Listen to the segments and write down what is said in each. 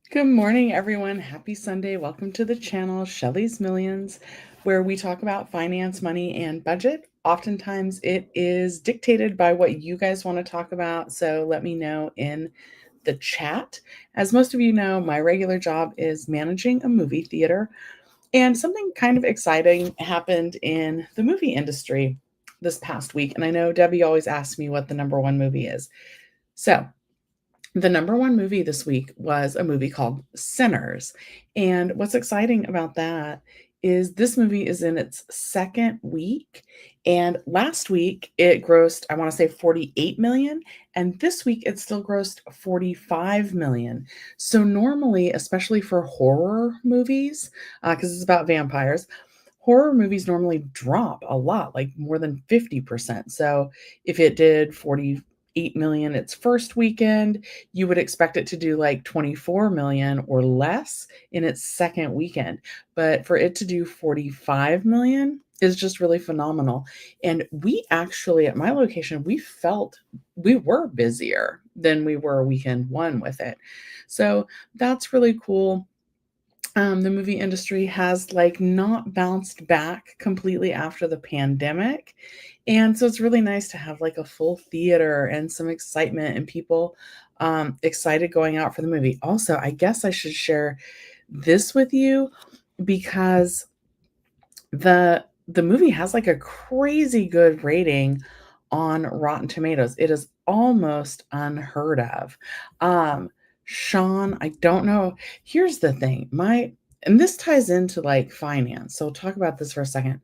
Good morning, everyone. Happy Sunday. Welcome to the channel, Shelly's Millions, where we talk about finance, money, and budget. Oftentimes, it is dictated by what you guys want to talk about. So let me know in the chat. As most of you know, my regular job is managing a movie theater, and something kind of exciting happened in the movie industry this past week. And I know Debbie always asks me what the number one movie is. So, the number one movie this week was a movie called Sinners. And what's exciting about that is this movie is in its second week. And last week it grossed, I want to say 48 million. And this week it still grossed 45 million. So normally, especially for horror movies, because it's about vampires, horror movies normally drop a lot, like more than 50%. So if it did 48 million its first weekend, you would expect it to do like 24 million or less in its second weekend. But for it to do 45 million is just really phenomenal. And we actually, at my location, we felt we were busier than we were weekend one with it. So that's really cool. The movie industry has like not bounced back completely after the pandemic. And so it's really nice to have like a full theater and some excitement and people excited going out for the movie. Also, I guess I should share this with you because the movie has like a crazy good rating on Rotten Tomatoes. It is almost unheard of. Um, Sean, I don't know. Here's the thing. And this ties into like finance. So we'll talk about this for a second.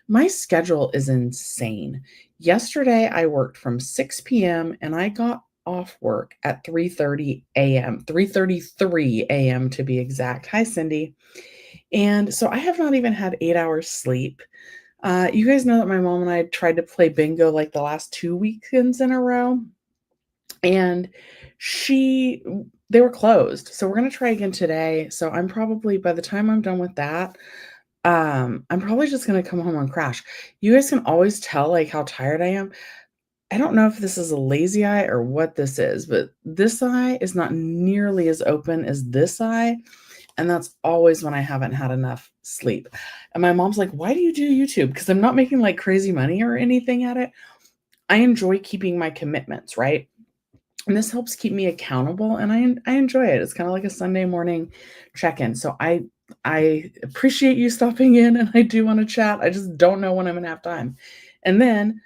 My schedule is insane. Yesterday I worked from 6 p.m. and I got off work at 3:30 a.m. 3:33 a.m. to be exact. Hi Cindy. And so I have not even had 8 hours sleep. You guys know that my mom and I tried to play bingo like the last 2 weekends in a row, and she they were closed. So we're gonna try again today. So I'm probably by the time I'm done with that, I'm probably just gonna come home and crash. You guys can always tell like how tired I am. I don't know if this is a lazy eye or what this is, but this eye is not nearly as open as this eye. And that's always when I haven't had enough sleep. And my mom's like, "Why do you do YouTube?" Because I'm not making like crazy money or anything at it. I enjoy keeping my commitments, right? And this helps keep me accountable and I enjoy it. It's kind of like a Sunday morning check-in. So I appreciate you stopping in and I do want to chat. I just don't know when I'm going to have time. And then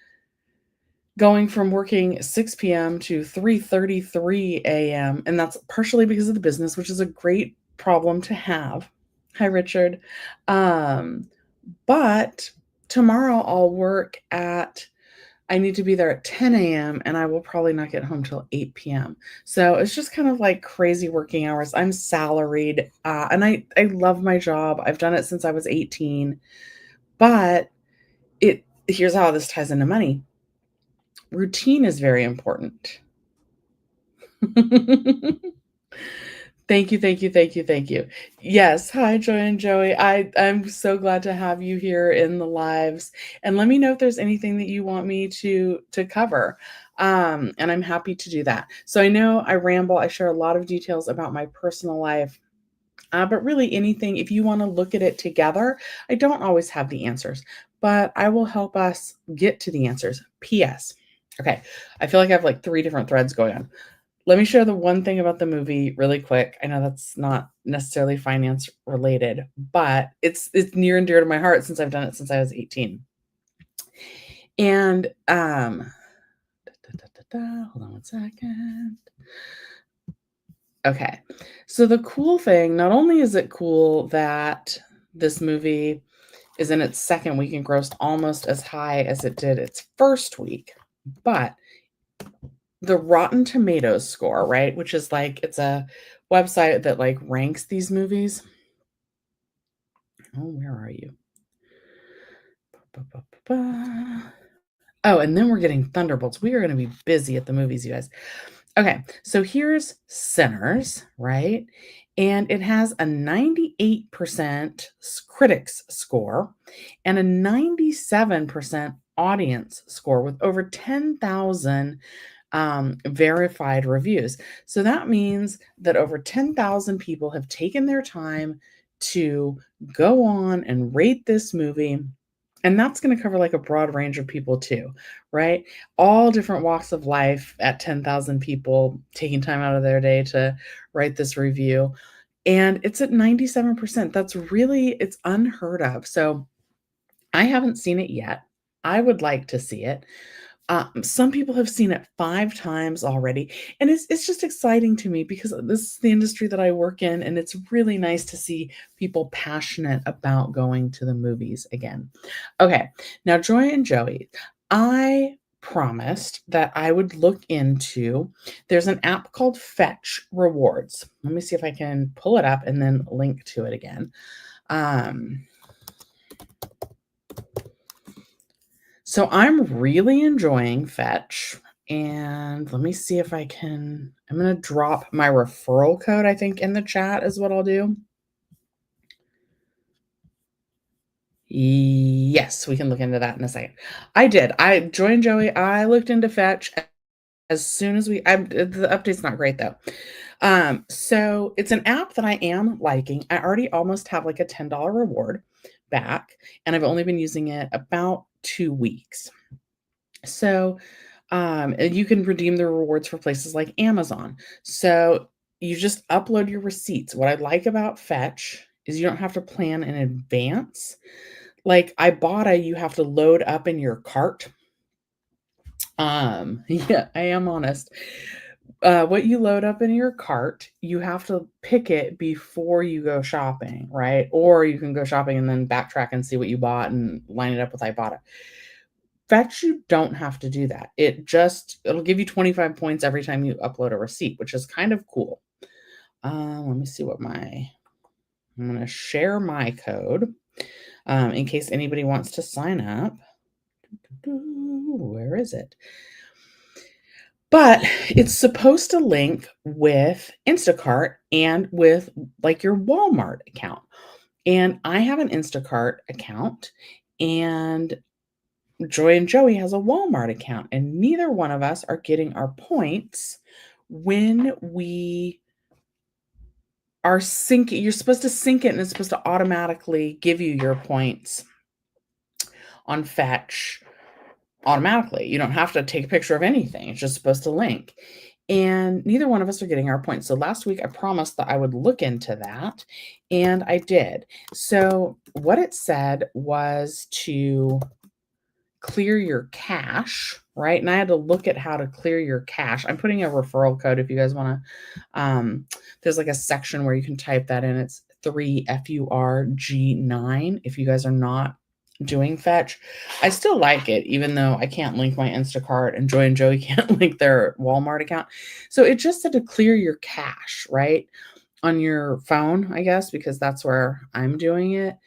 going from working 6 p.m. to 3:33 a.m. and that's partially because of the business, which is a great problem to have. Hi Richard. Um but tomorrow I'll work at I need to be there at 10 a.m. and I will probably not get home till 8 p.m. So it's just kind of like crazy working hours. I'm salaried and I love my job. I've done it since I was 18. But here's how this ties into money. Routine is very important. Thank you, thank you, thank you, thank you. Yes, hi, Joy and Joey. I'm so glad to have you here in the lives. And let me know if there's anything that you want me to cover. And I'm happy to do that. So I know I ramble, I share a lot of details about my personal life. But really, anything, if you want to look at it together, I don't always have the answers, but I will help us get to the answers. P.S. Okay, I feel like I have like three different threads going on. Let me share the one thing about the movie really quick. I know that's not necessarily finance related, but it's near and dear to my heart since I've done it since I was 18. And hold on one second. Okay. So the cool thing, not only is it cool that this movie is in its second week and grossed almost as high as it did its first week, but the Rotten Tomatoes score, right? Which is like it's a website that like ranks these movies. Oh, where are you? Oh, and then we're getting Thunderbolts. We are going to be busy at the movies, you guys. Okay, so here's Sinners, right? And it has a 98% critics score and a 97% audience score with over 10,000 verified reviews. So that means that over 10,000 people have taken their time to go on and rate this movie. And that's going to cover like a broad range of people too, right? All different walks of life at 10,000 people taking time out of their day to write this review. And it's at 97%. It's unheard of. So I haven't seen it yet. I would like to see it. Some people have seen it 5 times already, and it's just exciting to me because this is the industry that I work in, and it's really nice to see people passionate about going to the movies again. Okay, now Joy and Joey, I promised that I would look into there's an app called Fetch Rewards. Let me see if I can pull it up and then link to it again. So I'm really enjoying Fetch, and let me see if I'm gonna drop my referral code, I think, in the chat is what I'll do. Yes, we can look into that in a second. I did. Joy and Joey, I looked into Fetch as soon as the update's not great though. So it's an app that I am liking. I already almost have like a $10 reward back, and I've only been using it about 2 weeks. So, and you can redeem the rewards for places like Amazon. So you just upload your receipts. What I like about Fetch is you don't have to plan in advance. Like Ibotta, you have to load up in your cart. Yeah, I am honest. What you load up in your cart, you have to pick it before you go shopping, right? Or you can go shopping and then backtrack and see what you bought and line it up with Ibotta. Fetch, you don't have to do that. It'll give you 25 points every time you upload a receipt, which is kind of cool. Let me see I'm going to share my code in case anybody wants to sign up. Where is it? But it's supposed to link with Instacart and with like your Walmart account. And I have an Instacart account, and Joy and Joey has a Walmart account, and neither one of us are getting our points when we are syncing. You're supposed to sync it, and it's supposed to automatically give you your points on Fetch automatically. You don't have to take a picture of anything. It's just supposed to link. And neither one of us are getting our points. So last week I promised that I would look into that, and I did. So what it said was to clear your cache, right? And I had to look at how to clear your cache. I'm putting a referral code if you guys want to. There's like a section where you can type that in. It's 3FURG9 if you guys are not doing Fetch. I still like it, even though I can't link my Instacart and Joy and Joey can't link their Walmart account. So it just said to clear your cache, right? On your phone, I guess, because that's where I'm doing it.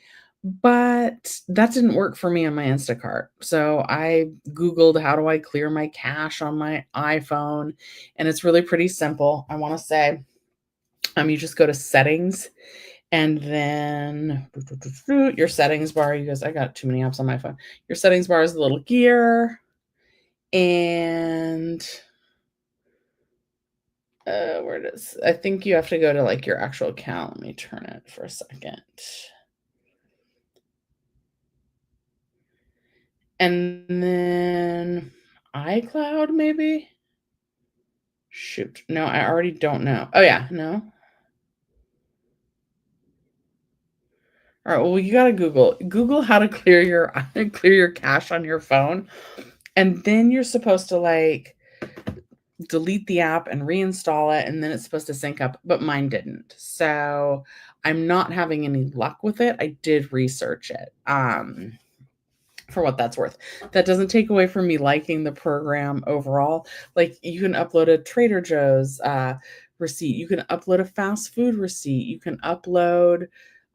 But that didn't work for me on my Instacart. So I Googled how do I clear my cache on my iPhone, and it's really pretty simple. I want to say, you just go to settings, and then your settings bar. You guys, I got too many apps on my phone. Your settings bar is the little gear, and where it is. I think you have to go to like your actual account. Let me turn it for a second. And then iCloud, maybe? Shoot. No, I already don't know. Oh, yeah. No. All right. Well, you got to Google how to clear your cache on your phone. And then you're supposed to like delete the app and reinstall it. And then it's supposed to sync up, but mine didn't. So I'm not having any luck with it. I did research it. For what that's worth. That doesn't take away from me liking the program overall. Like you can upload a Trader Joe's receipt. You can upload a fast food receipt. You can upload,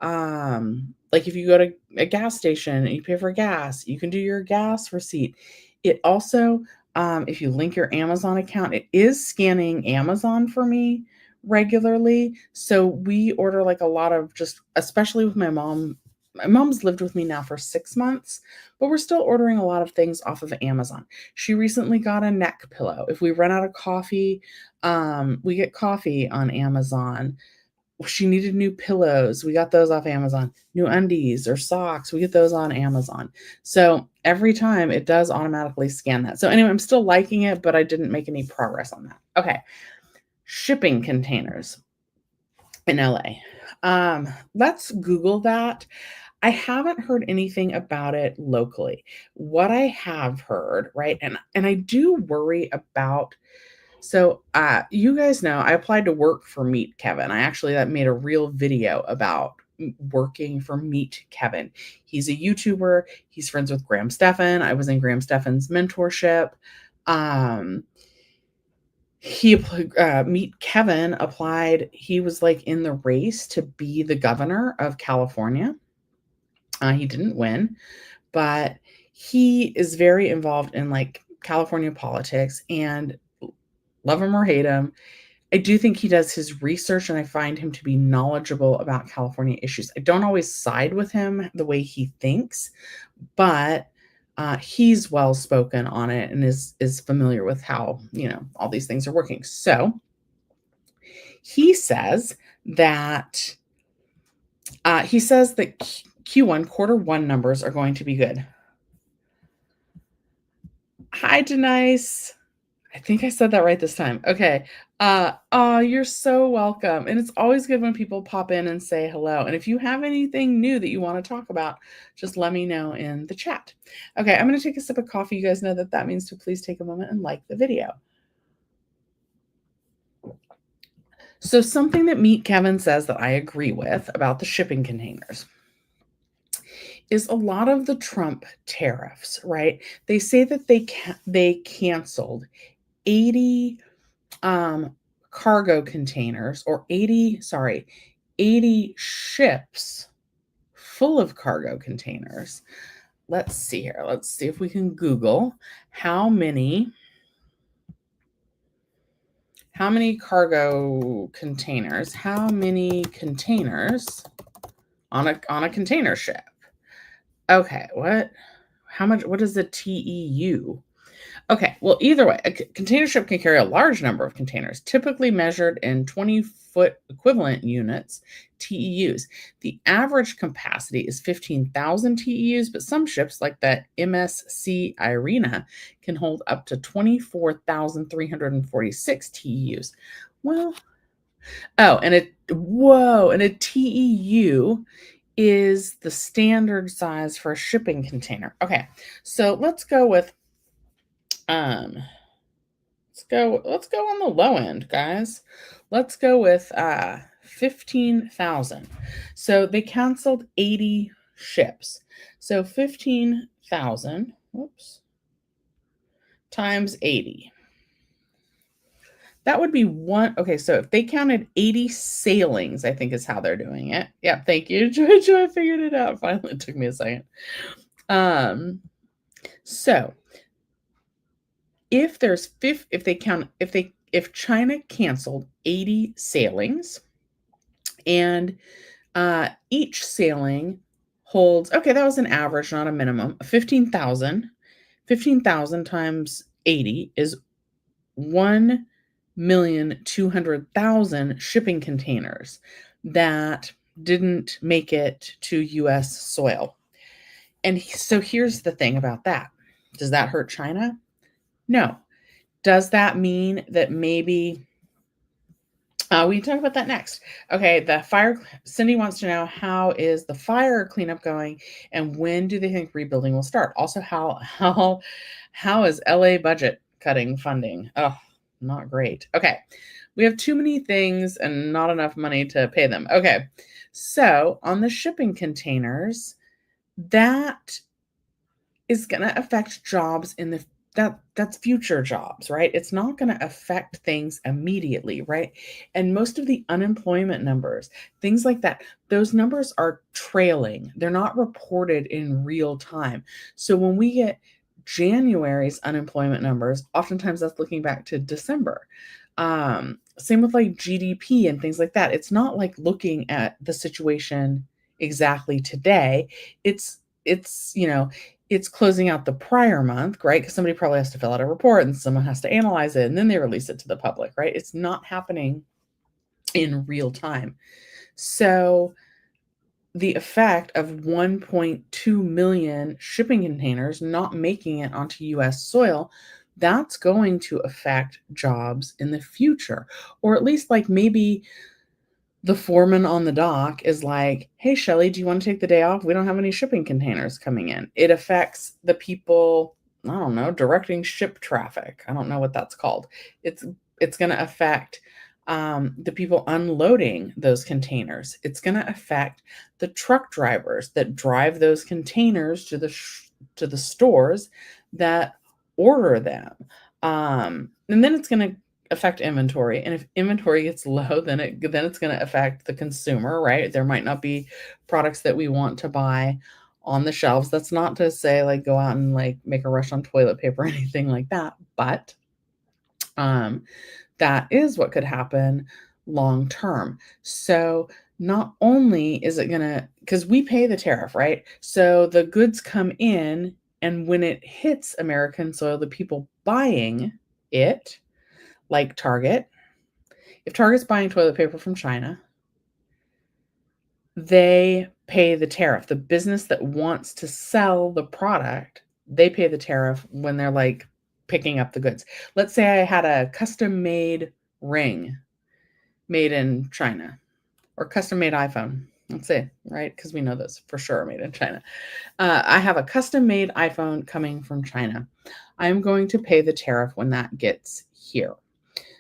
like if you go to a gas station and you pay for gas, you can do your gas receipt. It also, if you link your Amazon account, it is scanning Amazon for me regularly. So we order like a lot of just, especially with my mom my mom's lived with me now for 6 months, but we're still ordering a lot of things off of Amazon. She recently got a neck pillow. If we run out of coffee, we get coffee on Amazon. She needed new pillows. We got those off Amazon. New undies or socks, we get those on Amazon. So every time it does automatically scan that. So anyway, I'm still liking it, but I didn't make any progress on that. Okay. Shipping containers in LA. Let's Google that. I haven't heard anything about it locally. What I have heard, right? And I do worry about, so you guys know I applied to work for Meet Kevin. I actually that made a real video about working for Meet Kevin. He's a YouTuber. He's friends with Graham Stephan. I was in Graham Stephan's mentorship. Meet Kevin applied. He was like in the race to be the governor of California. He didn't win, but he is very involved in like California politics, and love him or hate him, I do think he does his research and I find him to be knowledgeable about California issues. I don't always side with him the way he thinks, but he's well spoken on it and is familiar with how, all these things are working. So he says that Q1 quarter one numbers are going to be good. Hi, Denise. I think I said that right this time. Okay. Oh, you're so welcome. And it's always good when people pop in and say hello. And if you have anything new that you want to talk about, just let me know in the chat. Okay, I'm going to take a sip of coffee. You guys know that means to please take a moment and like the video. So something that Meet Kevin says that I agree with about the shipping containers is a lot of the Trump tariffs, right? They say that they canceled 80 cargo containers, or 80 ships full of cargo containers. Let's see here. Let's see if we can Google how many cargo containers, how many containers on a container ship. Okay, what is the TEU? Okay, well, either way, a container ship can carry a large number of containers, typically measured in 20-foot equivalent units, TEUs. The average capacity is 15,000 TEUs, but some ships, like the MSC Irina, can hold up to 24,346 TEUs. Well, and a TEU is the standard size for a shipping container. Okay, so let's go with let's go on the low end, guys. Let's go with 15,000. So they canceled 80 ships. So 15,000, times 80. That would be one. Okay, so if they counted 80 sailings, I think is how they're doing it. Yeah, thank you, Joy. I figured it out. Finally, it took me a second. So if China canceled 80 sailings, and each sailing holds, okay, that was an average, not a minimum, 15,000. 15,000 times 80 is 1,200,000 shipping containers that didn't make it to U.S. soil. And so here's the thing about that. Does that hurt China? No. Does that mean that maybe we can talk about that next? Okay, Cindy wants to know, how is the fire cleanup going, and when do they think rebuilding will start? Also, how is LA budget cutting funding? Oh, not great. Okay, we have too many things and not enough money to pay them. Okay, so on the shipping containers, that is going to affect jobs in the that's future jobs, right? It's not going to affect things immediately, right? And most of the unemployment numbers, things like that, those numbers are trailing. They're not reported in real time. So when we get January's unemployment numbers, oftentimes that's looking back to December. Same with like GDP and things like that. It's not like looking at the situation exactly today. It's it's closing out the prior month, right? Because somebody probably has to fill out a report and someone has to analyze it and then they release it to the public, right? It's not happening in real time. So the effect of 1.2 million shipping containers not making it onto US soil, that's going to affect jobs in the future. Or at least, like, maybe the foreman on the dock is like, "Hey, Shelly, do you want to take the day off? We don't have any shipping containers coming in." It affects the people, I don't know, directing ship traffic. I don't know what that's called. It's it's going to affect the people unloading those containers. It's going to affect the truck drivers that drive those containers to to the stores that order them. And then it's going to affect inventory, and if inventory gets low, then it's going to affect the consumer, right? There might not be products that we want to buy on the shelves. That's not to say, like, go out and, like, make a rush on toilet paper or anything like that, but um that is what could happen long term. So not only is it going to, because we pay the tariff, right? So the goods come in, and when it hits American soil, the people buying it, like Target, if Target's buying toilet paper from China, they pay the tariff. The business that wants to sell the product, they pay the tariff when they're, like, picking up the goods. Let's say I had a custom-made ring made in China, or custom-made iPhone. Let's say, right? Because we know those for sure are made in China. I have a custom-made iPhone coming from China. I'm going to pay the tariff when that gets here.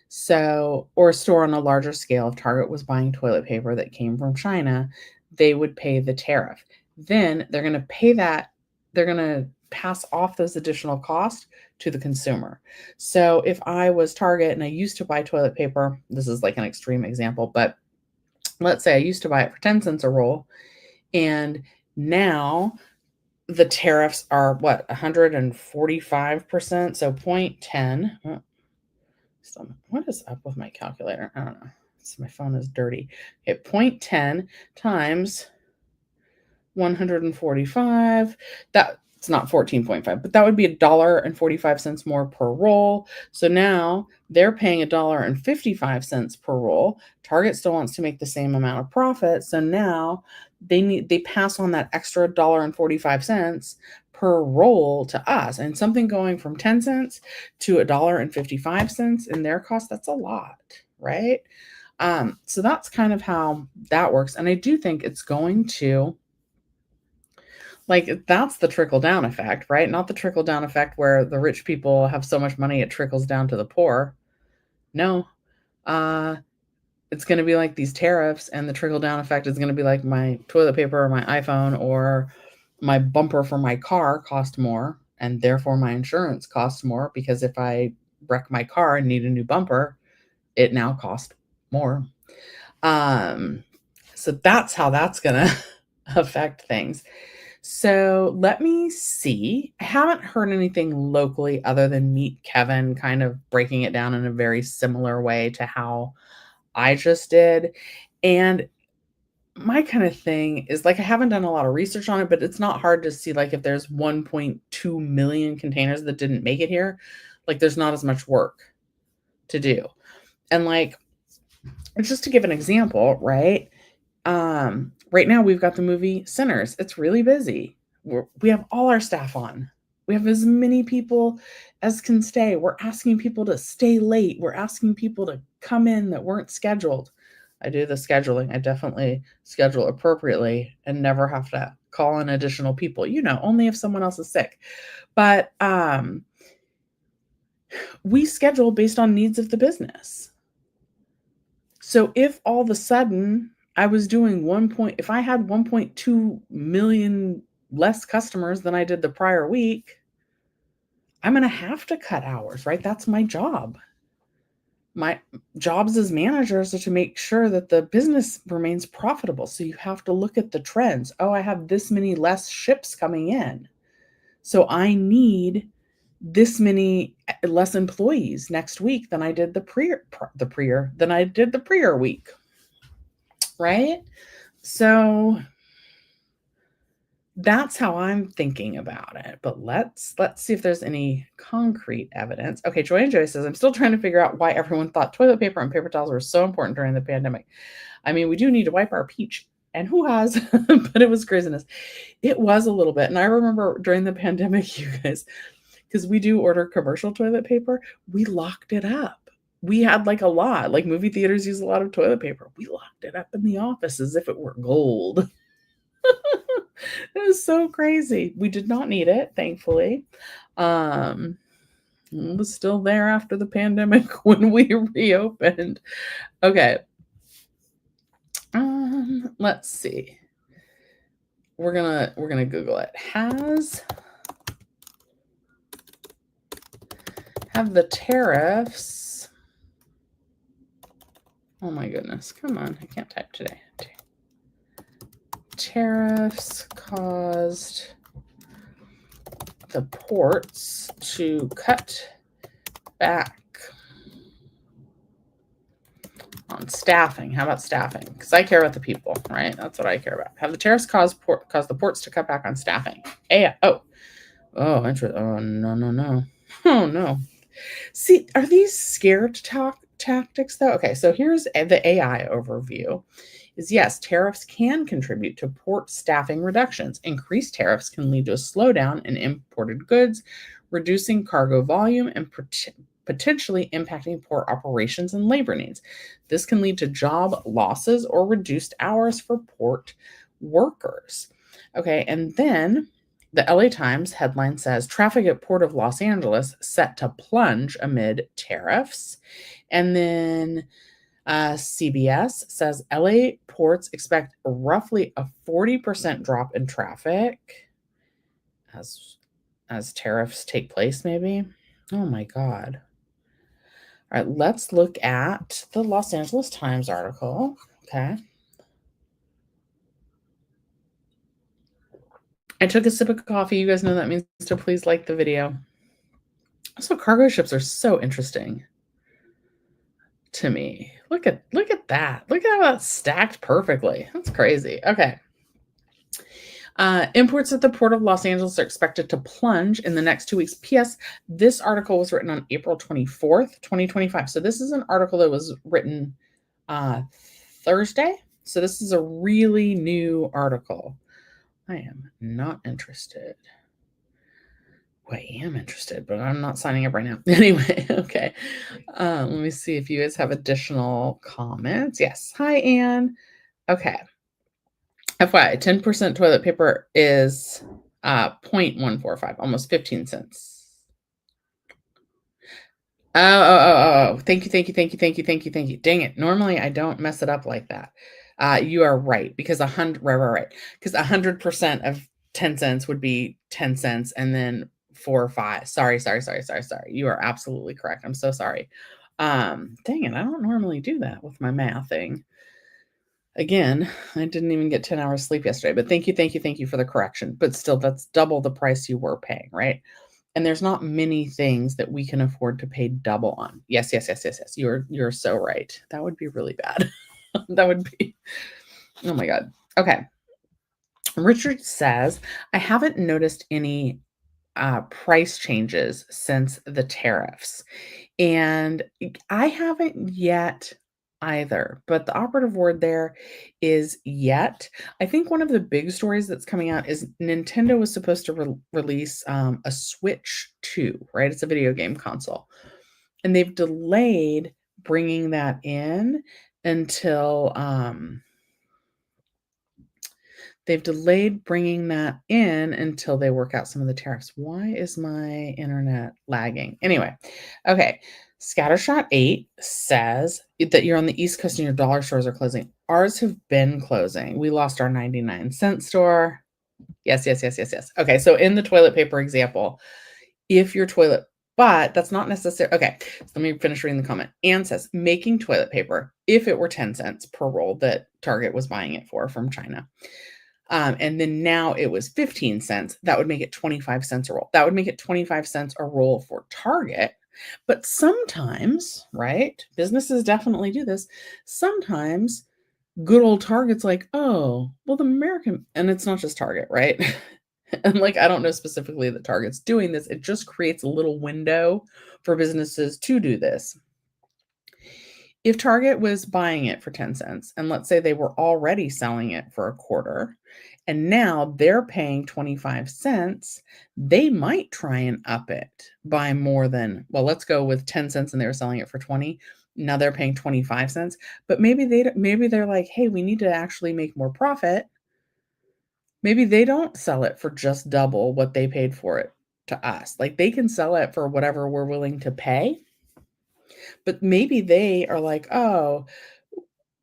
So, or a store on a larger scale, if Target was buying toilet paper that came from China, they would pay the tariff. Then they're going to pay that, they're going to pass off those additional costs to the consumer. So, if I was Target and I used to buy toilet paper, this is like an extreme example, but let's say I used to buy it for 10 cents a roll, and now the tariffs are what, 145%. So 0.10. What is up with my calculator? I don't know. My phone is dirty. Okay, 0.10 times 145. That's not 14.5, but that would be $1.45 more per roll. So now they're paying $1.55 per roll. Target still wants to make the same amount of profit. So now they pass on that extra $1.45 per roll to us. And something going from 10 cents to $1.55 in their cost, that's a lot, right? So that's kind of how that works. And I do think it's going to, like, that's the trickle down effect, right? Not the trickle down effect where the rich people have so much money it trickles down to the poor. No. Uh, it's going to be like these tariffs, and the trickle down effect is going to be like my toilet paper or my iPhone or my bumper for my car cost more, and therefore my insurance costs more, because if I wreck my car and need a new bumper, it now costs more. So that's how that's going to affect things. So let me see. I haven't heard anything locally other than Meet Kevin kind of breaking it down in a very similar way to how I just did. And my kind of thing is, like, I haven't done a lot of research on it, but it's not hard to see, like, if there's 1.2 million containers that didn't make it here, like, there's not as much work to do. And, like, just to give an example, right? Right now we've got the movie Sinners. It's really busy. We have all our staff on. We have as many people as can stay. We're asking people to stay late. We're asking people to come in that weren't scheduled. I do the scheduling. I definitely schedule appropriately and never have to call in additional people, only if someone else is sick. But we schedule based on needs of the business. So if all of a sudden I was doing if I had 1.2 million less customers than I did the prior week, I'm going to have to cut hours, right? That's my job. My jobs as managers are to make sure that the business remains profitable. So you have to look at the trends. Oh, I have this many less ships coming in, so I need this many less employees next week than I did the prior week, right? So that's how I'm thinking about it. But let's see if there's any concrete evidence. Okay, Joy and Joy says, I'm still trying to figure out why everyone thought toilet paper and paper towels were so important during the pandemic. I mean, we do need to wipe our peach, and who has? But it was craziness. It was a little bit. And I remember during the pandemic, you guys, because we do order commercial toilet paper, we locked it up. We had like a lot, like movie theaters use a lot of toilet paper. We locked it up in the office as if it were gold. It was so crazy. We did not need it, thankfully. It was still there after the pandemic when we reopened. Okay. Let's see. We're gonna Google it. Have the tariffs? Oh my goodness! Come on, I can't type today. Tariffs caused the ports to cut back on staffing. How about staffing? Because I care about the people, right? That's what I care about. Have the tariffs caused the ports to cut back on staffing? Interesting. Oh, no. Oh, no. See, are these scared tactics, though? Okay, so here's the AI overview. Yes, tariffs can contribute to port staffing reductions. Increased tariffs can lead to a slowdown in imported goods, reducing cargo volume and potentially impacting port operations and labor needs. This can lead to job losses or reduced hours for port workers. Okay, and then the LA Times headline says traffic at Port of Los Angeles set to plunge amid tariffs. And then CBS says LA ports expect roughly a 40% drop in traffic as tariffs take place, maybe. Oh my God. All right, let's look at the Los Angeles Times article. Okay. I took a sip of coffee. You guys know that means to please like the video. Also, cargo ships are so interesting to me. Look at that. Look at how that's stacked perfectly. That's crazy. Okay. Imports at the Port of Los Angeles are expected to plunge in the next 2 weeks. P.S. This article was written on April 24th, 2025. So this is an article that was written Thursday. So this is a really new article. I am not interested. Well, I am interested, but I'm not signing up right now. Anyway, okay. Let me see if you guys have additional comments. Yes. Hi, Anne. Okay. FYI, 10% toilet paper is 0.145, almost 15 cents. Oh. Thank you. Dang it. Normally I don't mess it up like that. You are right, because 100, right. Because 100% of 10 cents would be 10 cents, and then 4 or 5. Sorry. You are absolutely correct. I'm so sorry. Dang it. I don't normally do that with my mathing. Again, I didn't even get 10 hours sleep yesterday, but thank you for the correction. But still, that's double the price you were paying, right? And there's not many things that we can afford to pay double on. Yes. You're so right. That would be really bad. That would be, oh my God. Okay. Richard says, I haven't noticed any price changes since the tariffs. And I haven't yet either, but the operative word there is yet. I think one of the big stories that's coming out is Nintendo was supposed to release a Switch 2, right? It's a video game console. And they've delayed bringing that in until they work out some of the tariffs. Why is my internet lagging? Anyway, okay. Scattershot 8 says that you're on the East Coast and your dollar stores are closing. Ours have been closing. We lost our 99-cent store. Yes. Okay, so in the toilet paper example, if your toilet, but that's not necessary. Okay, so let me finish reading the comment. Anne says, making toilet paper, if it were 10 cents per roll that Target was buying it for from China, and then now it was 15 cents, that would make it 25 cents a roll. That would make it 25 cents a roll for Target. But sometimes, right, businesses definitely do this. Sometimes good old Target's like, "Oh, well, the American," and it's not just Target, right? And, like, I don't know specifically that Target's doing this, it just creates a little window for businesses to do this. If Target was buying it for 10 cents, and let's say they were already selling it for a quarter, and now they're paying 25 cents, they might try and up it by more than, well, let's go with 10 cents and they were selling it for 20. Now they're paying 25 cents, but maybe they're like, "Hey, we need to actually make more profit." Maybe they don't sell it for just double what they paid for it to us. Like, they can sell it for whatever we're willing to pay, but maybe they are like, "Oh,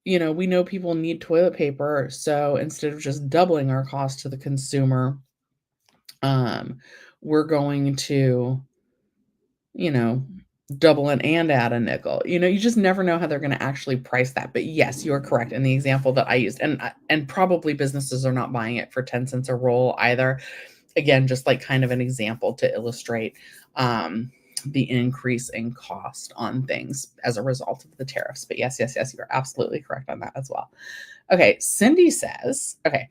we know people need toilet paper, so instead of just doubling our cost to the consumer, um, we're going to, you know, double it and add a nickel." You just never know how they're gonna actually price that, but yes, you are correct in the example that I used, and probably businesses are not buying it for 10 cents a roll either. Again, just like kind of an example to illustrate, the increase in cost on things as a result of the tariffs. But yes, yes, yes, you're absolutely correct on that as well. Okay, Cindy says, okay,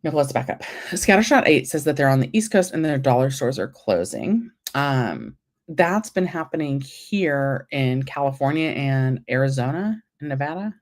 no, let's back up. Scattershot 8 says that they're on the East Coast and their dollar stores are closing. That's been happening here in California and Arizona and Nevada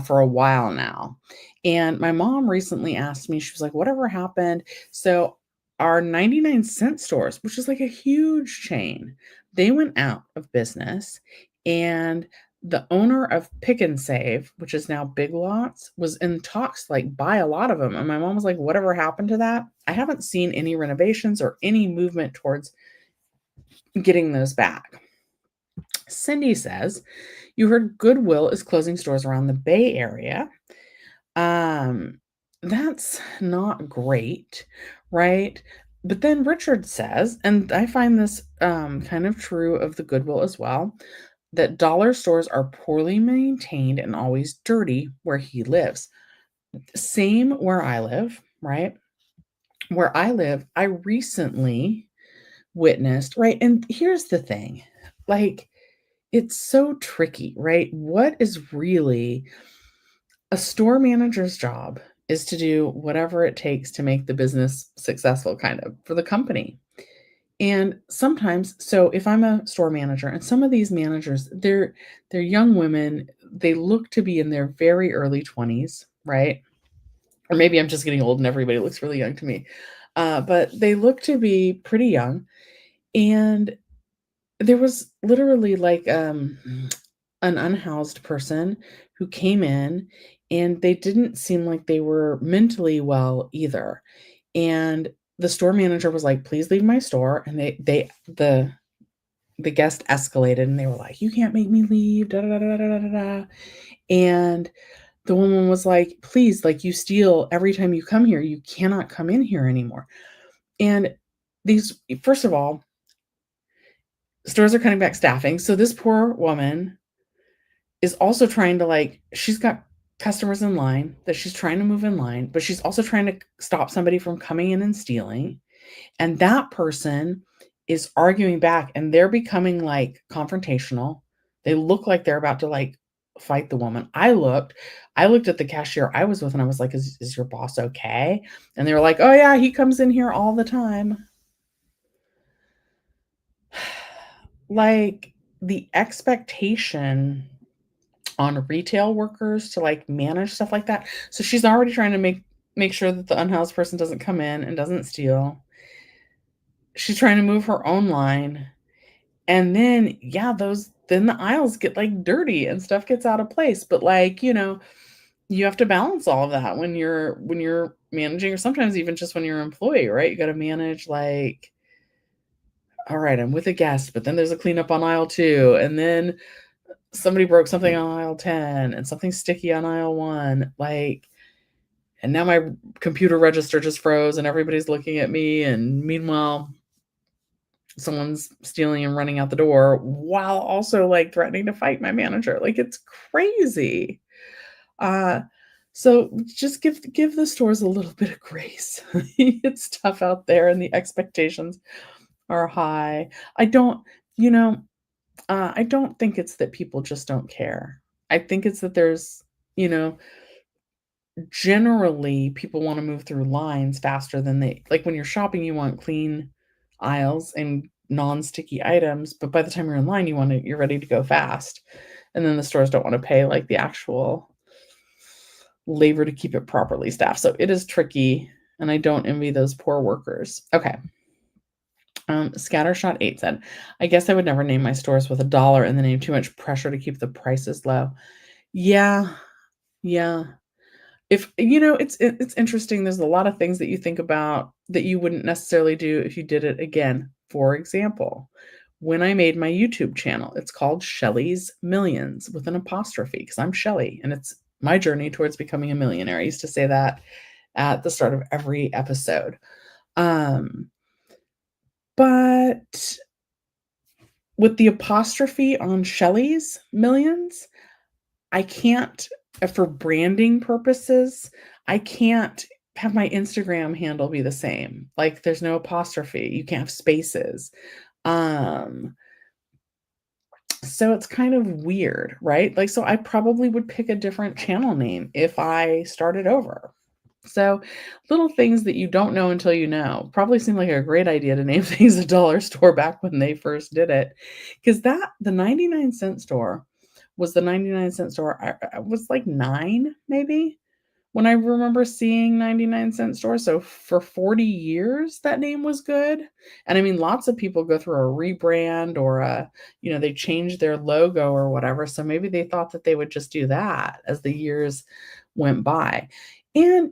for a while now. And my mom recently asked me, she was like, "Whatever happened?" So, our 99-cent stores, which is like a huge chain, they went out of business. And the owner of Pick and Save, which is now Big Lots, was in talks to like buy a lot of them. And my mom was like, "Whatever happened to that?" I haven't seen any renovations or any movement towards getting those back. Cindy says, "You heard Goodwill is closing stores around the Bay Area." Um, that's not great, right? But then Richard says, and I find this kind of true of the Goodwill as well, that dollar stores are poorly maintained and always dirty where he lives. Same where I live, right? Where I live, I recently witnessed, right? And here's the thing, like, it's so tricky, right? What is really a store manager's job is to do whatever it takes to make the business successful kind of for the company. And sometimes, so if I'm a store manager and some of these managers, they're young women, they look to be in their very early 20s, right? Or maybe I'm just getting old and everybody looks really young to me. But they look to be pretty young. And there was literally like an unhoused person who came in, and they didn't seem like they were mentally well either. And the store manager was like, "Please leave my store." And the guest escalated and they were like, "You can't make me leave, da da da da da da da." And the woman was like, "Please, like, you steal every time you come here. You cannot come in here anymore." And these, first of all, stores are cutting back staffing. So this poor woman is also trying to, like, she's got customers in line that she's trying to move in line, but she's also trying to stop somebody from coming in and stealing, and that person is arguing back, and they're becoming, like, confrontational. They look like they're about to, like, fight the woman. I looked at the cashier I was with, and I was like, "Is your boss okay?" And they were like, "Oh, yeah, he comes in here all the time." Like, the expectation on retail workers to, like, manage stuff like that. So she's already trying to make sure that the unhoused person doesn't come in and doesn't steal. She's trying to move her own line, and then, yeah, those then the aisles get, like, dirty and stuff gets out of place, but, like, you have to balance all of that when you're managing, or sometimes even just when you're an employee, right? You gotta manage, like, "All right, I'm with a guest, but then there's a cleanup on aisle 2, and then somebody broke something on aisle 10 and something sticky on aisle 1, like, and now my computer register just froze and everybody's looking at me, and meanwhile, someone's stealing and running out the door while also, like, threatening to fight my manager, like, it's crazy. Uh, so just give the stores a little bit of grace. It's tough out there and the expectations are high. I don't you know, I don't think it's that people just don't care. I think it's that there's you know, generally people want to move through lines faster than they like when you're shopping, you want clean aisles and non-sticky items, but by the time you're in line, you're ready to go fast. And then the stores don't want to pay like the actual labor to keep it properly staffed. So it is tricky, and I don't envy those poor workers. Okay. Scattershot 8 said, I guess I would never name my stores with $1 in the name. Too much pressure to keep the prices low. Yeah. Yeah. If it's interesting. There's a lot of things that you think about that you wouldn't necessarily do if you did it again. For example, when I made my YouTube channel, it's called Shelly's Millions with an apostrophe because I'm Shelly and it's my journey towards becoming a millionaire. I used to say that at the start of every episode. But with the apostrophe on Shelly's Millions, I can't, for branding purposes, I can't have my Instagram handle be the same. Like there's no apostrophe. You can't have spaces. Um, so it's kind of weird, right? Like, so I probably would pick a different channel name if I started over. So little things that you don't know until you know probably seemed like a great idea to name things a dollar store back when they first did it. Because the 99-cent store was the 99-cent store. I was like 9 maybe when I remember seeing 99-cent store. So for 40 years, that name was good. And I mean, lots of people go through a rebrand or they change their logo or whatever. So maybe they thought that they would just do that as the years went by. And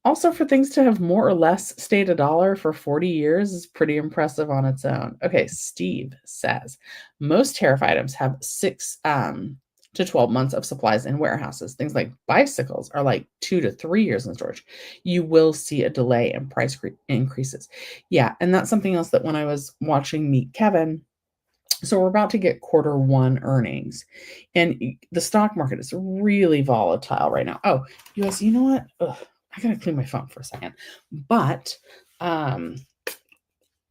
also, for things to have more or less stayed a dollar for 40 years is pretty impressive on its own. Okay, Steve says most tariff items have 6 to 12 months of supplies in warehouses. Things like bicycles are like 2 to 3 years in storage. You will see a delay in price increases. Yeah, and that's something else that when I was watching Meet Kevin, so we're about to get quarter 1 earnings, and the stock market is really volatile right now. Oh, US, you know what? Ugh, I gotta clean my phone for a second. But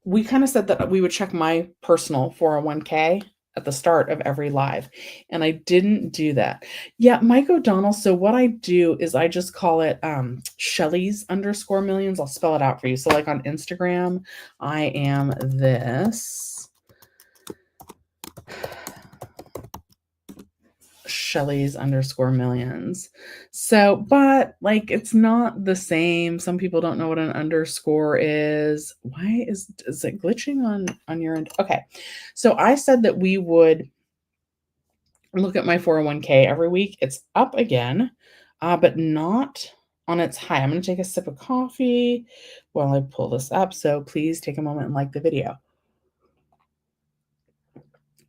we kind of said that we would check my personal 401k at the start of every live, and I didn't do that. Yeah, Mike O'Donnell. So what I do is I just call it Shelly's _millions. I'll spell it out for you. So like on Instagram, I am this Shelly's _millions. So, but like it's not the same. Some people don't know what an underscore is. Why is it glitching on your end? Okay. So I said that we would look at my 401k every week. It's up again, but not on its high. I'm going to take a sip of coffee while I pull this up. So please take a moment and like the video.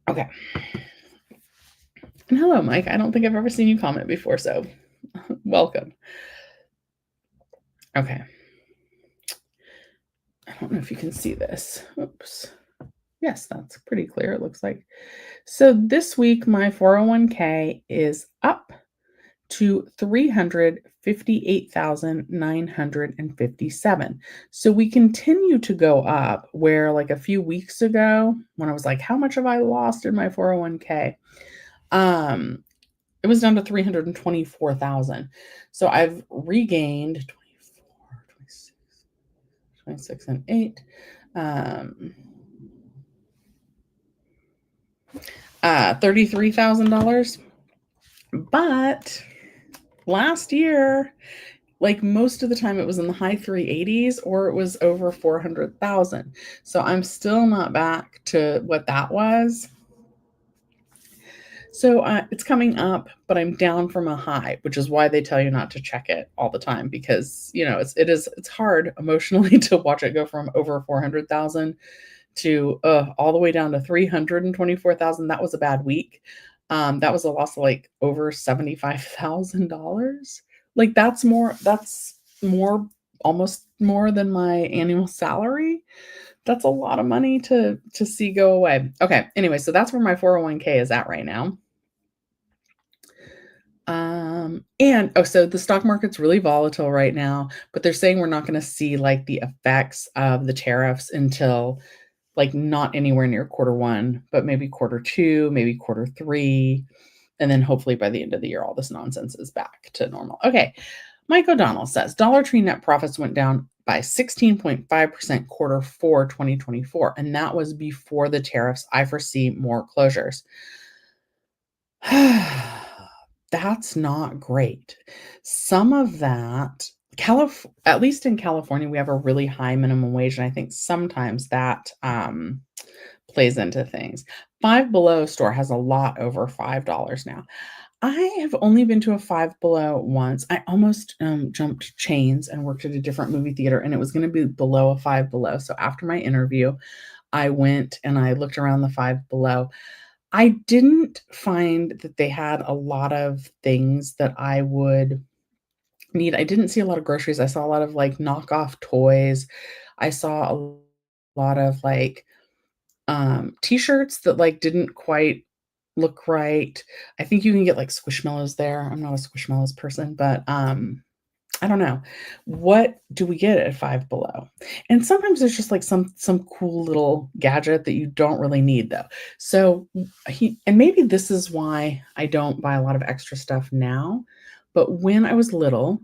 Okay. And hello, Mike. I don't think I've ever seen you comment before, so welcome. Okay. I don't know if you can see this. Oops. Yes, that's pretty clear, it looks like. So this week, my 401k is up to 358,957. So we continue to go up, where like a few weeks ago, when I was like, how much have I lost in my 401k? It was down to 324,000. So I've regained 24, 26, 26 and 8. $33,000. But last year, like most of the time, it was in the high 380s or it was over 400,000. So I'm still not back to what that was. So it's coming up, but I'm down from a high, which is why they tell you not to check it all the time, because it's hard emotionally to watch it go from over 400,000 to all the way down to 324,000. That was a bad week. That was a loss of like over $75,000. Like that's more, almost more than my annual salary. That's a lot of money to see go away. Okay. Anyway, so that's where my 401k is at right now. So the stock market's really volatile right now, but they're saying we're not going to see like the effects of the tariffs until like not anywhere near quarter 1, but maybe quarter 2, maybe quarter 3. And then hopefully by the end of the year, all this nonsense is back to normal. Okay. Mike O'Donnell says Dollar Tree net profits went down by 16.5% quarter four 2024. And that was before the tariffs. I foresee more closures. That's not great. Some of that, at least in California, we have a really high minimum wage. And I think sometimes that plays into things. Five Below store has a lot over $5 now. I have only been to a Five Below once. I almost jumped chains and worked at a different movie theater, and it was going to be below a Five Below. So after my interview, I went and I looked around the Five Below. I didn't find that they had a lot of things that I would need. I didn't see a lot of groceries. I saw a lot of like knockoff toys. I saw a lot of like t-shirts that like didn't quite look right. I think you can get like Squishmallows there. I'm not a Squishmallows person, but I don't know. What do we get at Five Below? And sometimes there's just like some cool little gadget that you don't really need though. So and maybe this is why I don't buy a lot of extra stuff now. But when I was little,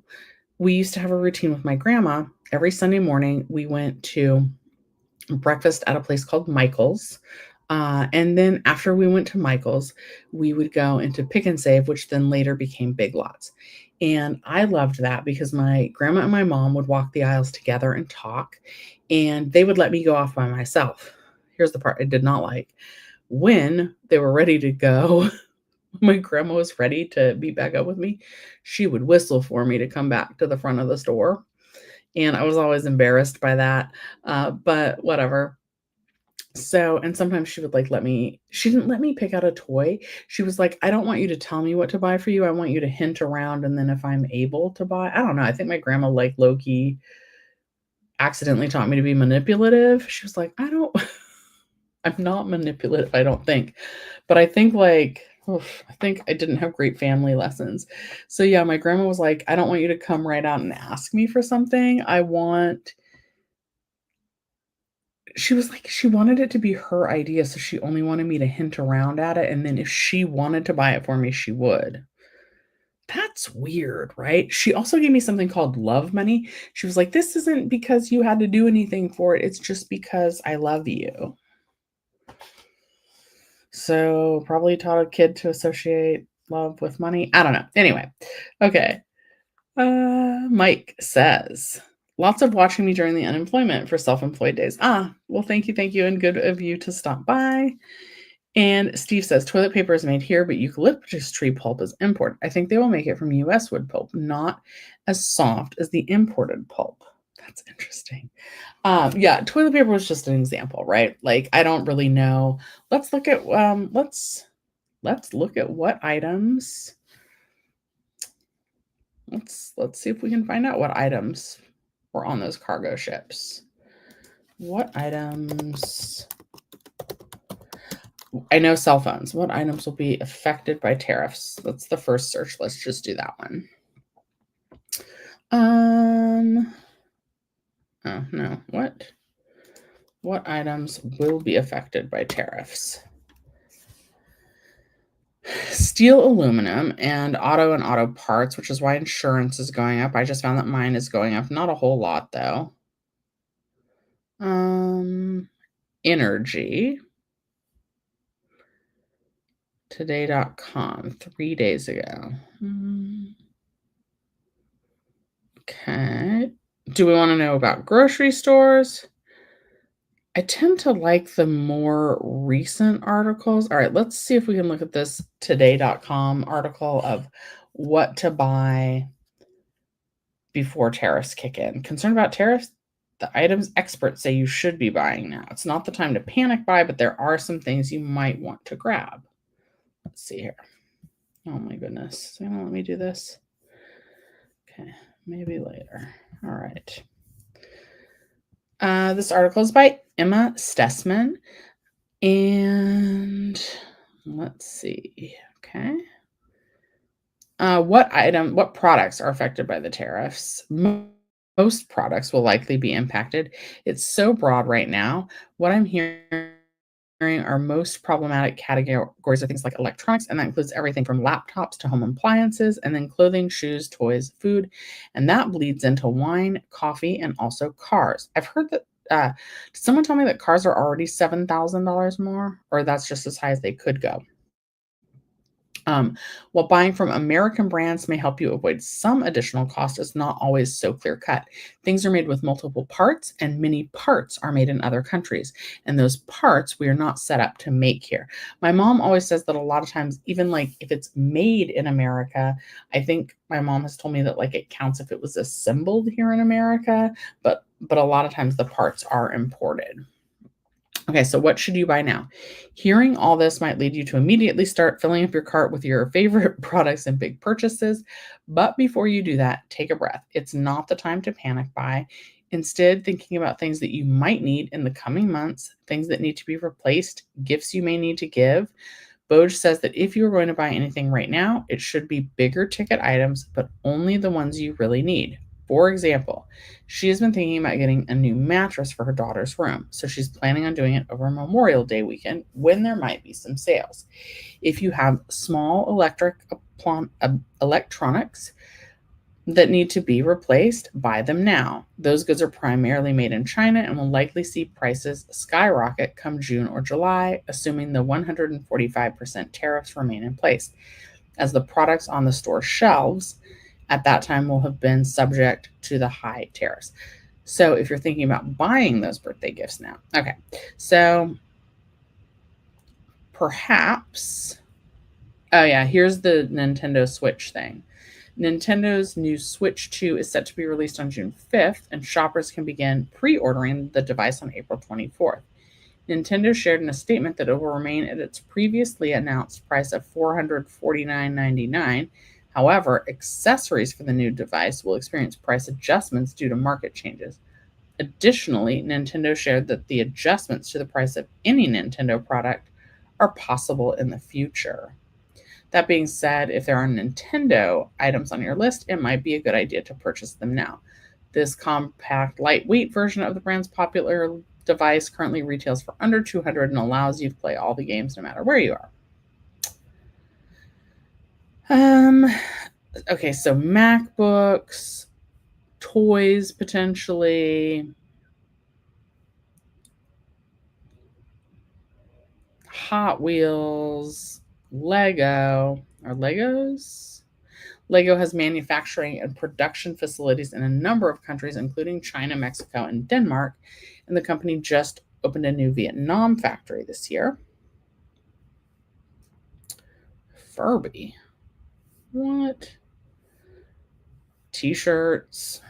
we used to have a routine with my grandma. Every Sunday morning, we went to breakfast at a place called Michael's. And then after we went to Michael's, we would go into Pick and Save, which then later became Big Lots. And I loved that because my grandma and my mom would walk the aisles together and talk, and they would let me go off by myself. Here's the part I did not like. When they were ready to go, my grandma was ready to meet back up with me, she would whistle for me to come back to the front of the store. And I was always embarrassed by that, but whatever. So, and sometimes she would like she didn't let me pick out a toy. She was like, I don't want you to tell me what to buy for you. I want you to hint around. And then if I'm able to buy, I don't know. I think my grandma like low-key accidentally taught me to be manipulative. She was like, I'm not manipulative, I don't think. But I think like, I think I didn't have great family lessons. So yeah, my grandma was like, I don't want you to come right out and ask me for something. She was like, she wanted it to be her idea, so she only wanted me to hint around at it, and then if she wanted to buy it for me, she would. That's weird, right? She also gave me something called love money. She was like, "This isn't because you had to do anything for it. It's just because I love you." So, probably taught a kid to associate love with money. I don't know. Anyway, okay. Mike says, lots of watching me during the unemployment for self-employed days. Well, thank you, and good of you to stop by. And Steve says, toilet paper is made here, but eucalyptus tree pulp is imported. I think they will make it from U.S. wood pulp, not as soft as the imported pulp. That's interesting. Yeah, toilet paper was just an example, right? Like, I don't really know. Let's look at let's look at what items. Let's see if we can find out what items were on those cargo ships. What items? I know cell phones. What items will be affected by tariffs? That's the first search. Let's just do that one. Oh no. What items will be affected by tariffs? Steel, aluminum, and auto parts, which is why insurance is going up. I just found that mine is going up. Not a whole lot, though. Energy. Today.com, 3 days ago. Okay. Do we want to know about grocery stores? I tend to like the more recent articles. All right, let's see if we can look at this today.com article of what to buy before tariffs kick in. Concerned about tariffs? The items experts say you should be buying now. It's not the time to panic buy, but there are some things you might want to grab. Let's see here. Oh my goodness. Is it gonna let me do this? Okay, maybe later. All right. This article is by Emma Stessman. And let's see. Okay. What products are affected by the tariffs? Most products will likely be impacted. It's so broad right now. What I'm hearing our most problematic categories are things like electronics, and that includes everything from laptops to home appliances, and then clothing, shoes, toys, food, and that bleeds into wine, coffee, and also cars. I've heard that. Did someone tell me that cars are already $7,000 more, or that's just as high as they could go? While buying from American brands may help you avoid some additional cost, it's not always so clear cut. Things are made with multiple parts, and many parts are made in other countries. And those parts we are not set up to make here. My mom always says that a lot of times, even like if it's made in America, I think my mom has told me that like it counts if it was assembled here in America, but a lot of times the parts are imported. Okay, so what should you buy now? Hearing all this might lead you to immediately start filling up your cart with your favorite products and big purchases. But before you do that, take a breath. It's not the time to panic buy. Instead, thinking about things that you might need in the coming months, things that need to be replaced, gifts you may need to give. Boj says that if you're going to buy anything right now, it should be bigger ticket items, but only the ones you really need. For example, she has been thinking about getting a new mattress for her daughter's room, so she's planning on doing it over Memorial Day weekend when there might be some sales. If you have small electronics that need to be replaced, buy them now. Those goods are primarily made in China and will likely see prices skyrocket come June or July, assuming the 145% tariffs remain in place, as the products on the store shelves at that time will have been subject to the high tariffs. So if you're thinking about buying those birthday gifts now, okay, so perhaps, oh yeah, here's the Nintendo Switch thing. Nintendo's new Switch 2 is set to be released on June 5th, and shoppers can begin pre ordering the device on April 24th. Nintendo shared in a statement that it will remain at its previously announced price of $449.99. However, accessories for the new device will experience price adjustments due to market changes. Additionally, Nintendo shared that the adjustments to the price of any Nintendo product are possible in the future. That being said, if there are Nintendo items on your list, it might be a good idea to purchase them now. This compact, lightweight version of the brand's popular device currently retails for under $200 and allows you to play all the games no matter where you are. Okay, so MacBooks, toys potentially, Hot Wheels, Lego. Are Legos? Lego has manufacturing and production facilities in a number of countries, including China, Mexico, and Denmark. And the company just opened a new Vietnam factory this year. Furby. What? T-shirts,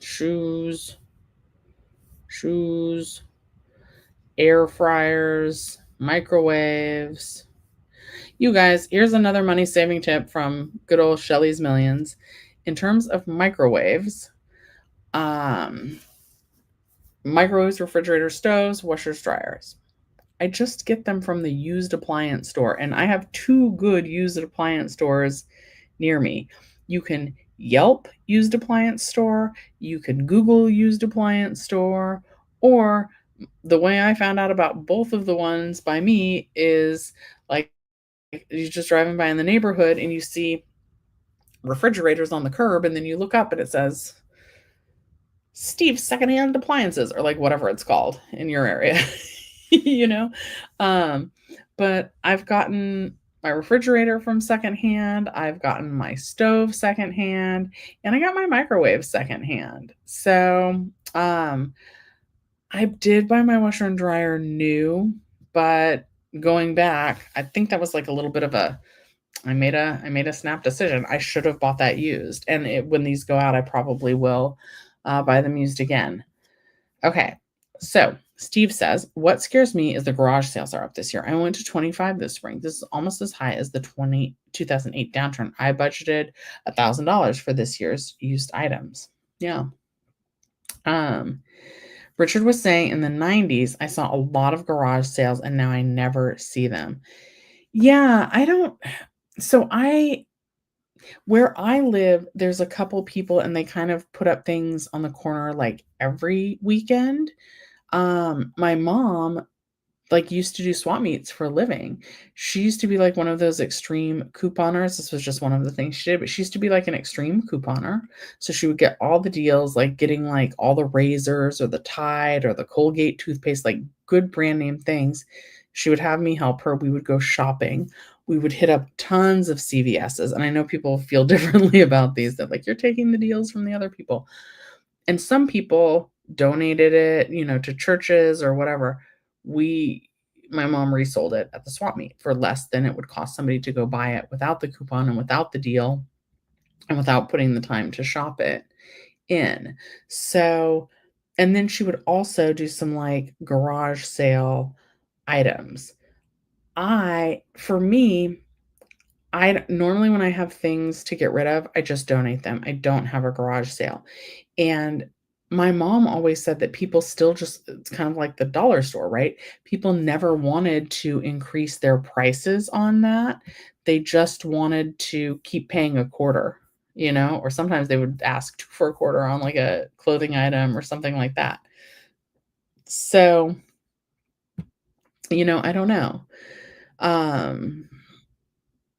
shoes, air fryers, microwaves. You guys, here's another money saving tip from good old Shelly's Millions. In terms of microwaves, microwaves, refrigerators, stoves, washers, dryers. I just get them from the used appliance store, and I have two good used appliance stores near me. You can Yelp used appliance store, you can Google used appliance store, or the way I found out about both of the ones by me is like you're just driving by in the neighborhood and you see refrigerators on the curb, and then you look up and it says Steve's secondhand appliances, or like whatever it's called in your area, you know? Um, but I've gotten my refrigerator from secondhand, I've gotten my stove secondhand, and I got my microwave secondhand. So, I did buy my washer and dryer new, but going back, I think that was like a little bit of a I made a snap decision. I should have bought that used, and when these go out, I probably will buy them used again. Okay, so Steve says, what scares me is the garage sales are up this year. I went to 25 this spring. This is almost as high as the 2008 downturn. I budgeted $1,000 for this year's used items. Yeah. Richard was saying in the 90s, I saw a lot of garage sales and now I never see them. Yeah, I don't. So where I live, there's a couple people and they kind of put up things on the corner like every weekend. My mom like used to do swap meets for a living. She used to be like one of those extreme couponers. This was just one of the things she did, but she used to be like an extreme couponer. So she would get all the deals, like getting like all the razors or the Tide or the Colgate toothpaste, like good brand name things. She would have me help her. We would go shopping. We would hit up tons of CVS's. And I know people feel differently about these, that like you're taking the deals from the other people. And some people donated it, to churches or whatever. My mom resold it at the swap meet for less than it would cost somebody to go buy it without the coupon and without the deal and without putting the time to shop it in. So, and then she would also do some like garage sale items. For me, I normally, when I have things to get rid of, I just donate them. I don't have a garage sale. And my mom always said that people still just, it's kind of like the dollar store, right? People never wanted to increase their prices on that. They just wanted to keep paying a quarter, or sometimes they would ask for a quarter on like a clothing item or something like that. So, I don't know.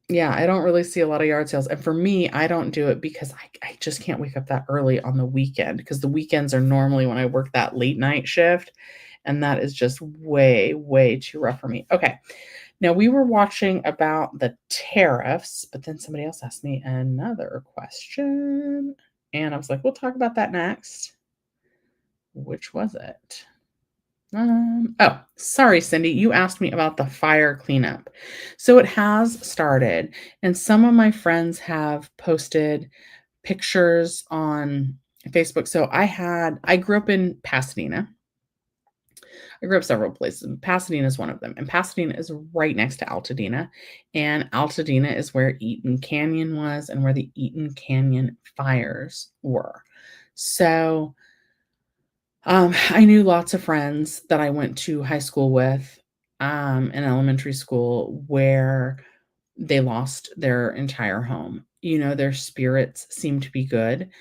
Yeah, I don't really see a lot of yard sales, and for me, I don't do it because I just can't wake up that early on the weekend, because the weekends are normally when I work that late night shift, and that is just way, way too rough for me. Okay, now we were watching about the tariffs, but then somebody else asked me another question, and I was like, "We'll talk about that next." Which was it? Oh, sorry, Cindy. You asked me about the fire cleanup. So it has started, and some of my friends have posted pictures on Facebook. So I grew up in Pasadena. I grew up several places. Pasadena is one of them. And Pasadena is right next to Altadena. And Altadena is where Eaton Canyon was and where the Eaton Canyon fires were. So I knew lots of friends that I went to high school with, in elementary school, where they lost their entire home. Their spirits seem to be good.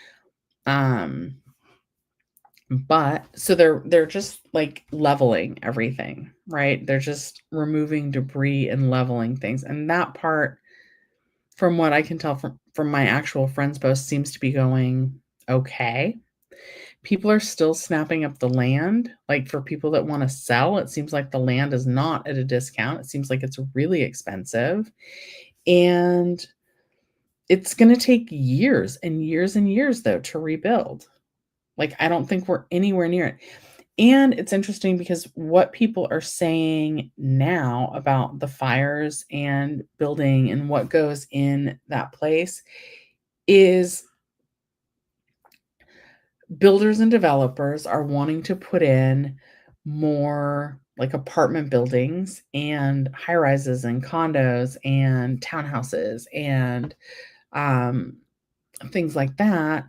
Um, but so they're just like leveling everything, right? They're just removing debris and leveling things. And that part, from what I can tell from my actual friends post, seems to be going okay. People are still snapping up the land. Like, for people that wanna sell, it seems like the land is not at a discount. It seems like it's really expensive, and it's gonna take years and years and years, though, to rebuild. Like, I don't think we're anywhere near it. And it's interesting because what people are saying now about the fires and building and what goes in that place is builders and developers are wanting to put in more like apartment buildings and high rises and condos and townhouses and um, things like that.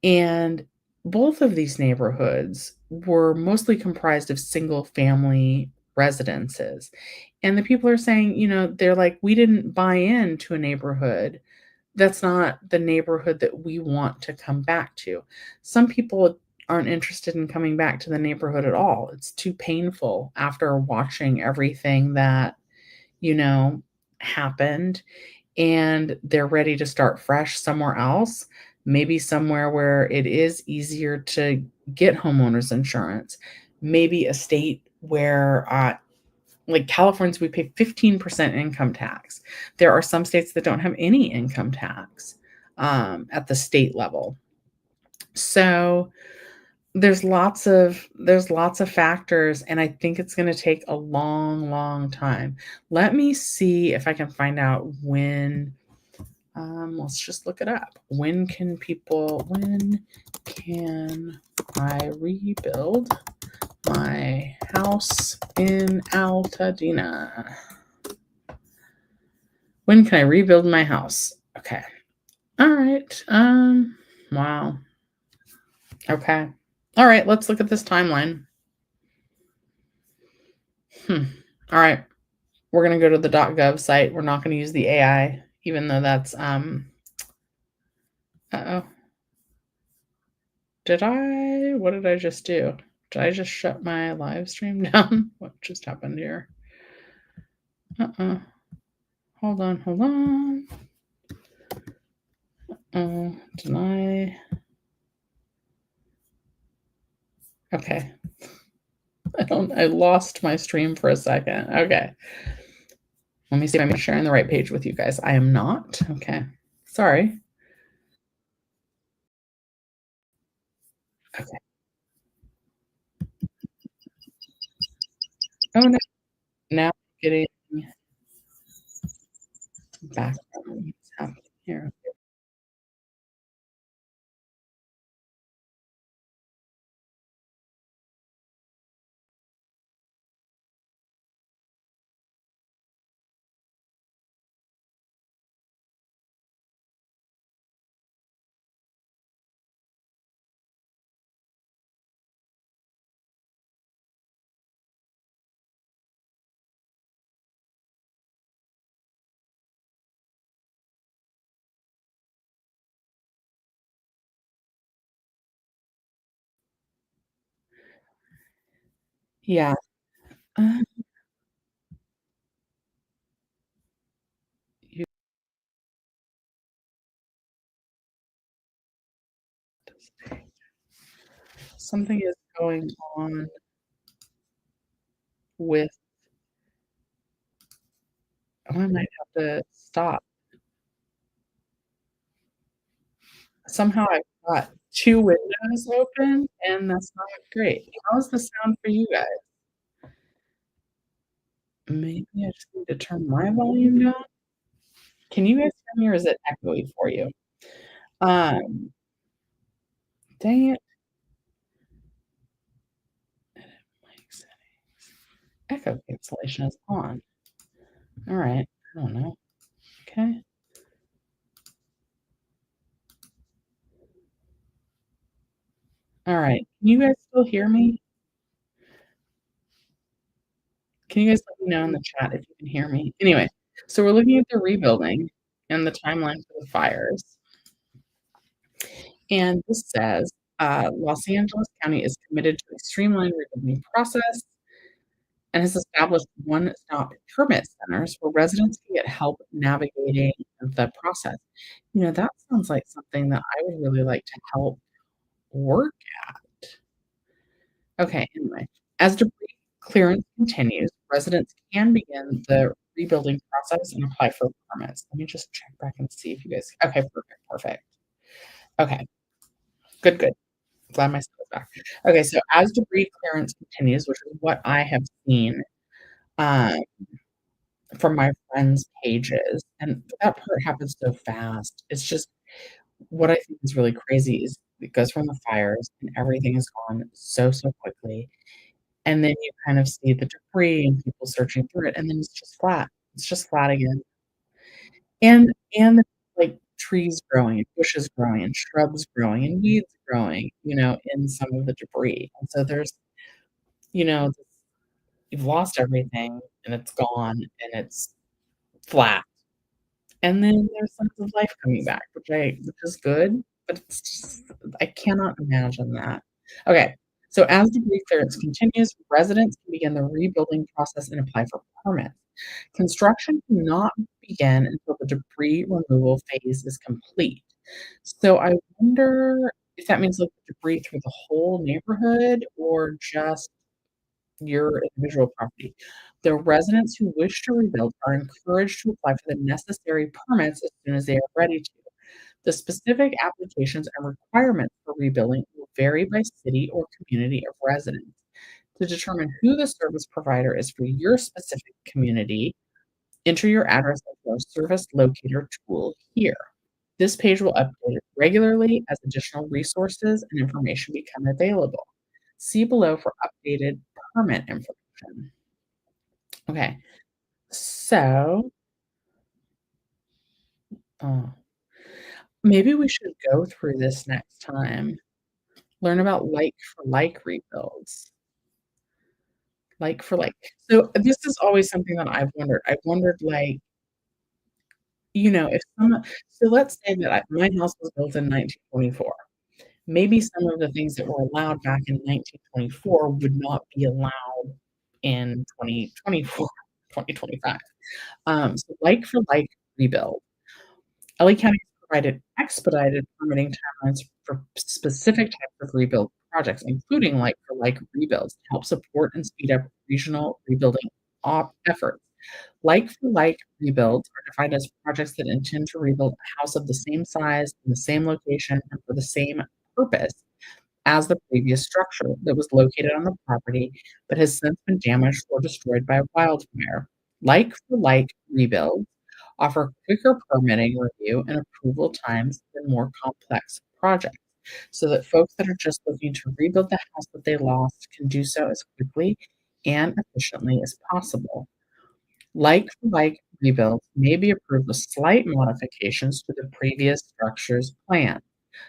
And both of these neighborhoods were mostly comprised of single family residences. And the people are saying, they're like, we didn't buy into a neighborhood that's not the neighborhood that we want to come back to. Some people aren't interested in coming back to the neighborhood at all. It's too painful after watching everything that, you know, happened, and they're ready to start fresh somewhere else, maybe somewhere where it is easier to get homeowners insurance, maybe a state where like Californians, we pay 15% income tax. There are some states that don't have any income tax at the state level. So there's lots of factors, and I think it's going to take a long, long time. Let me see if I can find out when. Let's just look it up. When can I rebuild my house in Altadena? When can I rebuild my house? Okay. All right. Wow. Okay. All right, let's look at this timeline. All right. We're going to go to the .gov site. We're not going to use the AI, even though that's uh-oh. What did I just do? Did I just shut my live stream down? What just happened here? Uh-uh. Hold on, hold on. Deny. Okay. I lost my stream for a second. Okay. Let me see if I'm sharing the right page with you guys. I am not. Okay. Sorry. Okay. Oh no. Now I'm getting background. What's happening here? Yeah. Uh, you, something is going on with. Oh, I might have to stop. Somehow I've got 2 windows open, and that's not great. How's the sound for you guys? Maybe I just need to turn my volume down? Can you guys hear me, or is it echoey for you? Um, Dang it. Mic settings. Echo cancellation is on. Alright. I don't know. Okay. Alright. Can you guys still hear me? Can you guys let me know in the chat if you can hear me? Anyway, so we're looking at the rebuilding and the timeline for the fires. And this says, Los Angeles County is committed to a streamlined rebuilding process and has established one-stop permit centers where residents can get help navigating the process. That sounds like something that I would really like to help work at. Okay, anyway, as debris clearance continues, residents can begin the rebuilding process and apply for permits. Let me just check back and see if you guys. Okay, perfect, perfect. Okay, good, good. Glad my son is back. Okay, so as debris clearance continues, which is what I have seen, um, from my friends' pages, and that part happens so fast. It's just what I think is really crazy is it goes from the fires and everything is gone so, so quickly, and then you kind of see the debris and people searching through it, and then it's just flat. It's just flat again. And, like, trees growing and bushes growing and shrubs growing and weeds growing, in some of the debris, and so there's, this you've lost everything, and it's gone, and it's flat. And then there's signs of life coming back, which is good, but it's just I cannot imagine that. Okay, so as debris clearance continues, residents can begin the rebuilding process and apply for permits. Construction cannot begin until the debris removal phase is complete. So I wonder if that means, like, debris through the whole neighborhood or just your individual property. The residents who wish to rebuild are encouraged to apply for the necessary permits as soon as they are ready to. The specific applications and requirements for rebuilding will vary by city or community of residents. To determine who the service provider is for your specific community, enter your address into our service locator tool here. This page will update regularly as additional resources and information become available. See below for updated permit information. Okay, so uh, maybe we should go through this next time. Learn about like for like rebuilds. Like for like. So this is always something that I've wondered. I've wondered, like, if someone. So let's say that my house was built in 1924. Maybe some of the things that were allowed back in 1924 would not be allowed in 2024, 2025. So like for like rebuild. LA County has provided expedited permitting timelines for specific types of rebuild projects, including like for like rebuilds, to help support and speed up regional rebuilding efforts. Like for like rebuilds are defined as projects that intend to rebuild a house of the same size, in the same location, and for the same purpose as the previous structure that was located on the property but has since been damaged or destroyed by wildfire. Like for like rebuilds offer quicker permitting review and approval times than more complex projects, so that folks that are just looking to rebuild the house that they lost can do so as quickly and efficiently as possible. Like for like rebuilds may be approved with slight modifications to the previous structure's plan.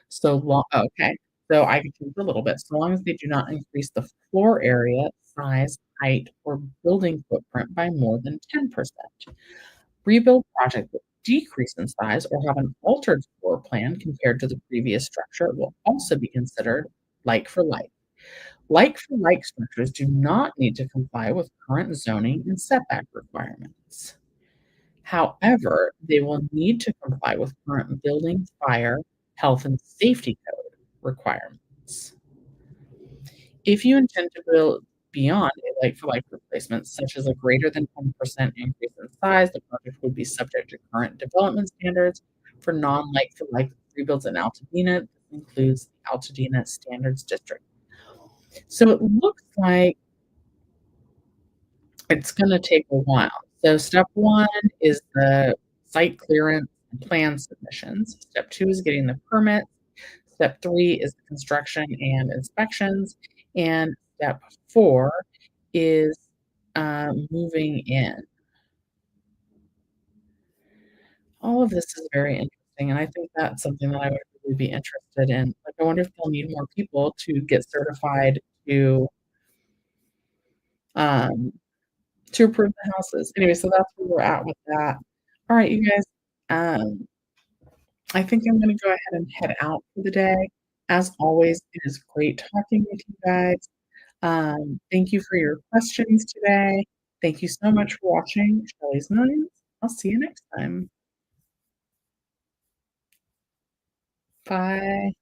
So long okay, so I can change a little bit, so long as they do not increase the floor area, size, height, or building footprint by more than 10%. Rebuild projects that decrease in size or have an altered floor plan compared to the previous structure will also be considered like for like. Like for like structures do not need to comply with current zoning and setback requirements. However, they will need to comply with current building, fire, health, and safety code requirements. If you intend to build beyond a like-for-like replacement, such as a greater than 10% increase in size, the project would be subject to current development standards for non-like-for-like rebuilds in Altadena. This includes the Altadena Standards District. So it looks like it's gonna take a while. So step 1 is the site clearance and plan submissions. Step 2 is getting the permit. Step 3 is the construction and inspections, and step 4 is, moving in. All of this is very interesting, and I think that's something that I would really be interested in. Like, I wonder if they'll need more people to get certified to, um, to approve the houses. Anyway, so that's where we're at with that. Alright, you guys, um, I think I'm gonna go ahead and head out for the day. As always, it is great talking with you guys. Thank you for your questions today. Thank you so much for watching Shelley's Millions. I'll see you next time. Bye.